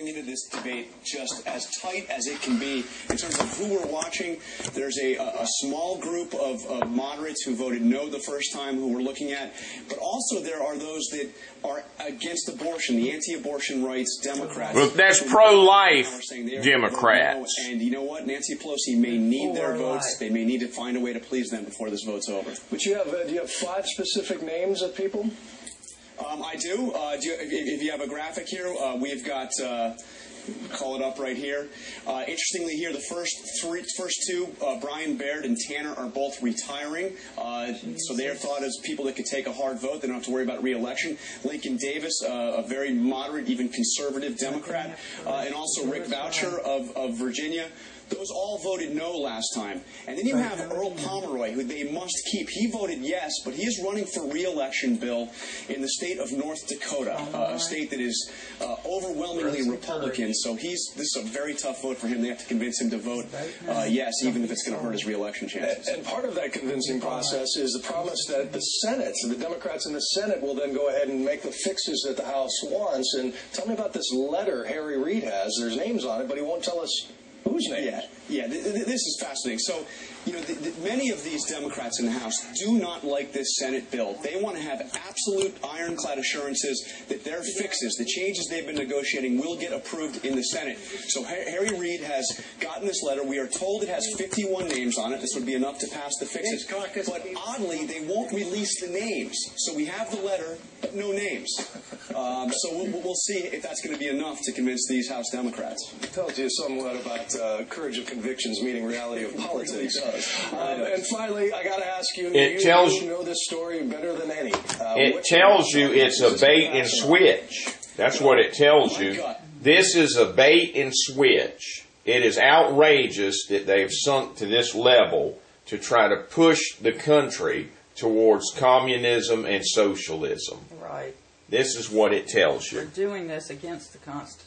getting into this debate just as tight as it can be in terms of who we're watching. There's a small group of moderates who voted no the first time who we're looking at, but also there are those that are against abortion, the anti-abortion rights Democrats. Well, that's pro-life Democrats. And you know what? Nancy Pelosi may need their votes. They may need to find a way to please them before this vote's over. But do you have 5 specific names of people? I do. If you have a graphic here, we've got... call it up right here. Interestingly here, the first two, Brian Baird and Tanner, are both retiring. So they are thought as people that could take a hard vote. They don't have to worry about re-election. Lincoln Davis, a very moderate, even conservative Democrat. And also Rick Voucher of Virginia. Those all voted no last time. And then you have Earl Pomeroy, who they must keep. He voted yes, but he is running for re-election, Bill, in the state of North Dakota, a state that is overwhelmingly Republican. So this is a very tough vote for him. They have to convince him to vote yes, even if it's going to hurt his re-election chances. And part of that convincing process is the promise that the Senate, so the Democrats in the Senate, will then go ahead and make the fixes that the House wants. And tell me about this letter Harry Reid has. There's names on it, but he won't tell us whose name. Yeah, this is fascinating. So, you know, many of these Democrats in the House do not like this Senate bill. They want to have absolute ironclad assurances that their fixes, the changes they've been negotiating, will get approved in the Senate. So Harry Reid has gotten this letter. We are told it has 51 names on it. This would be enough to pass the fixes. But oddly, they won't release the names. So we have the letter, but no names. So we'll see if that's going to be enough to convince these House Democrats. It tells you somewhat about courage of convictions meeting reality of politics. And finally, I got to ask you, you know this story better than any. It tells you it's a bait and switch. That's what it tells you. This is a bait and switch. It is outrageous that they've sunk to this level to try to push the country towards communism and socialism. Right. This is what it tells you. We're doing this against the Constitution.